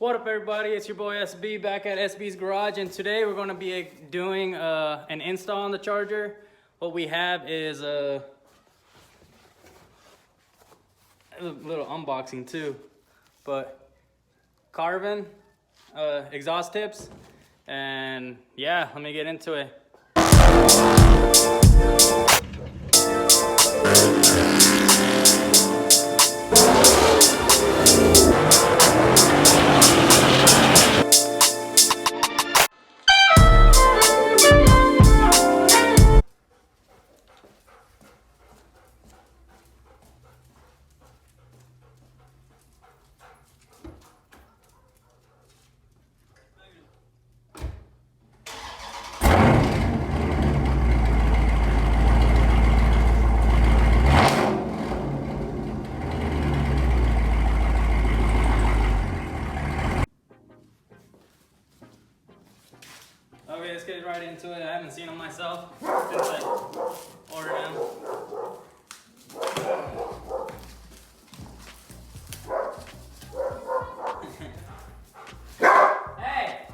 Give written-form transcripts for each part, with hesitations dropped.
What up, everybody? It's your boy SB back at SB'z Garage, and today we're going to be doing an install on the charger. What we have is a little unboxing too, but Carven exhaust tips, and yeah, let me get into it. Okay, let's get right into it. I haven't seen them myself since I ordered them. Hey!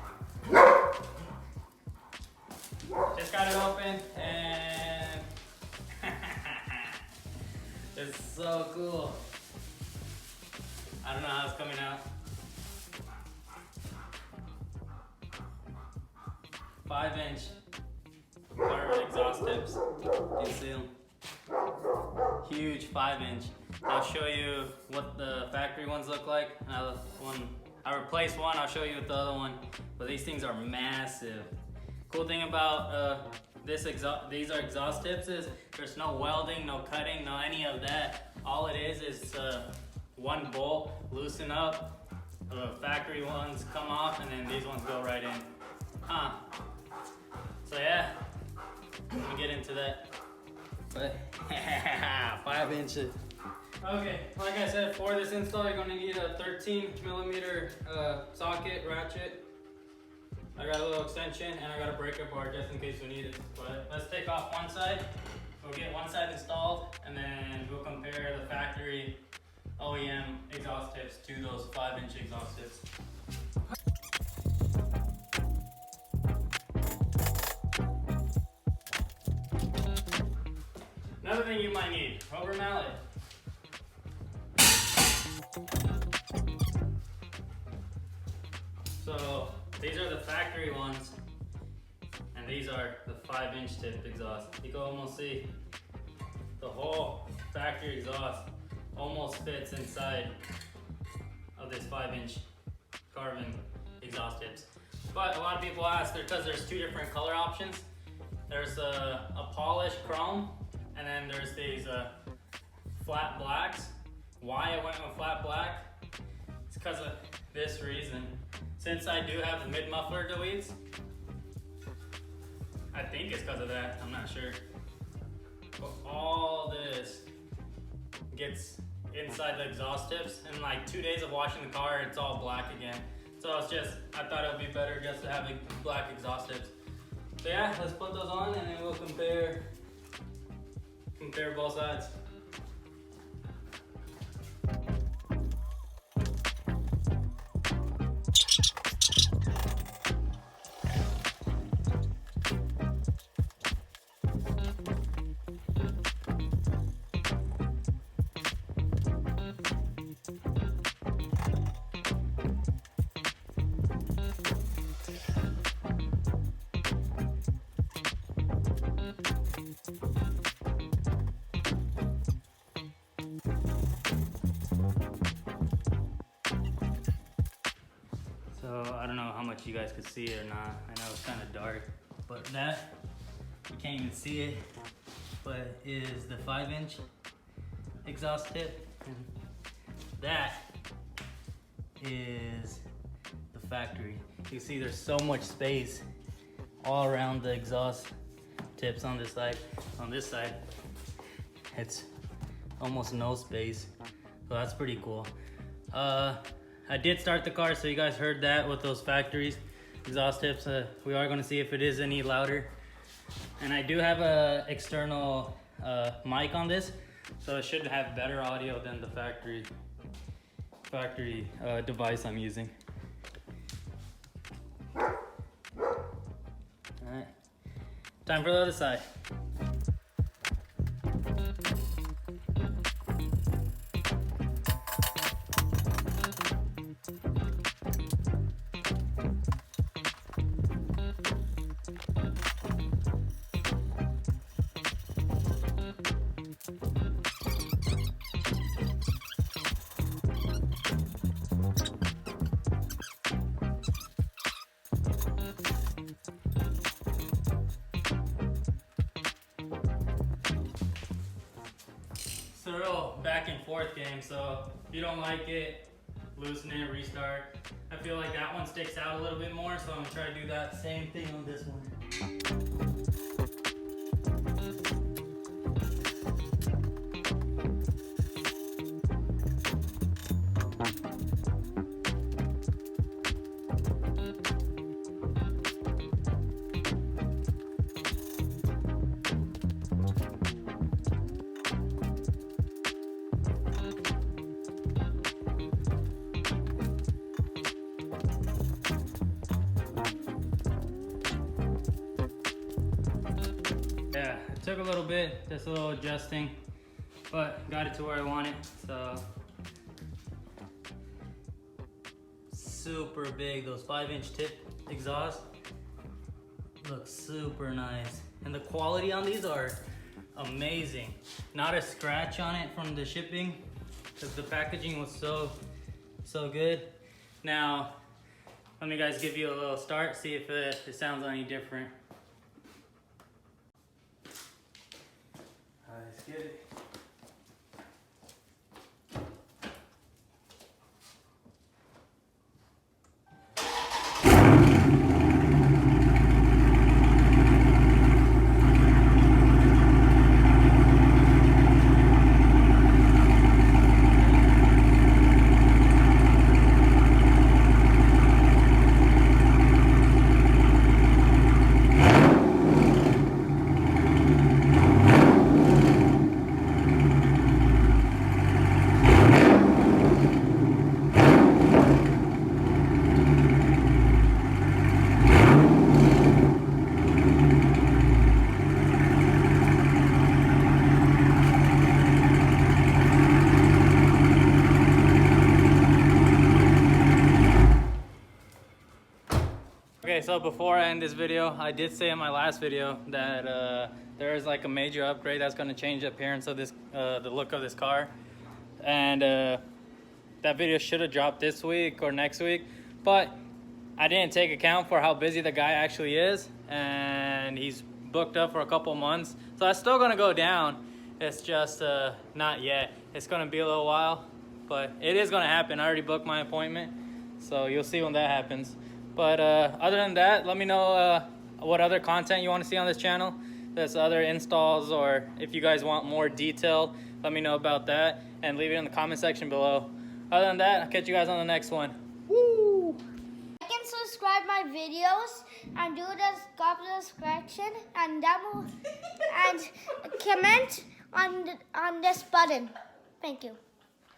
Just got it open and it's so cool. I don't know how it's coming out. 5-inch Carven exhaust tips. You can see them. Huge 5-inch. I'll show you what the factory ones look like. When I replace one, I'll show you what the other one. But these things are massive. Cool thing about these are exhaust tips is there's no welding, no cutting, no any of that. All it is one bolt loosen up. The factory ones come off, and then these ones go right in. So yeah, let me get into that. But 5 inches. Okay, like I said, for this install, you're gonna need a 13mm socket ratchet. I got a little extension and I got a breaker bar just in case we need it. But let's take off one side. We'll get one side installed, and then we'll compare the factory OEM exhaust tips to those 5-inch exhaust tips. Another thing you might need, rubber mallet. So these are the factory ones, and these are the 5-inch tip exhaust. You can almost see the whole factory exhaust almost fits inside of this 5-inch Carven exhaust tips. But a lot of people ask, because there's two different color options. There's a polished chrome, and then there's these flat blacks. Why I went with flat black? It's because of this reason. Since I do have the mid muffler deletes, I think it's because of that, I'm not sure. But all this gets inside the exhaust tips, and like 2 days of washing the car, it's all black again. So it's just, I thought it would be better just to have black exhaust tips. So yeah, let's put those on and then we'll compare both sides. So I don't know how much you guys could see it or not. I know it's kind of dark, but that, you can't even see it, but is the 5-inch exhaust tip. And that is the factory. You see there's so much space all around the exhaust tips on this side. On this side, it's almost no space. So that's pretty cool. I did start the car, so you guys heard that with those factories exhaust tips. We are going to see if it is any louder. And I do have a external mic on this, so it should have better audio than the factory device I'm using. Time for the other side. It's a real back and forth game, so if you don't like it, loosen it, restart. I feel like that one sticks out a little bit more, so I'm gonna try to do that same thing on this one. Yeah, it took a little bit, just a little adjusting, but got it to where I want it, so. Super big, those 5-inch tip exhausts look super nice. And the quality on these are amazing. Not a scratch on it from the shipping, because the packaging was so good. Now, let me guys give you a little start, see if it sounds any different. Let's get it. Okay, so before I end this video, I did say in my last video that there is like a major upgrade that's going to change the appearance of this, the look of this car. And that video should have dropped this week or next week, but I didn't take account for how busy the guy actually is, and he's booked up for a couple months. So that's still going to go down. It's just not yet. It's going to be a little while, but it is going to happen. I already booked my appointment, so you'll see when that happens. But other than that, let me know what other content you want to see on this channel. There's other installs, or if you guys want more detail, let me know about that and leave it in the comment section below. Other than that, I'll catch you guys on the next one. Woo! Like and subscribe my videos and do the subscription and double and comment on this button. Thank you.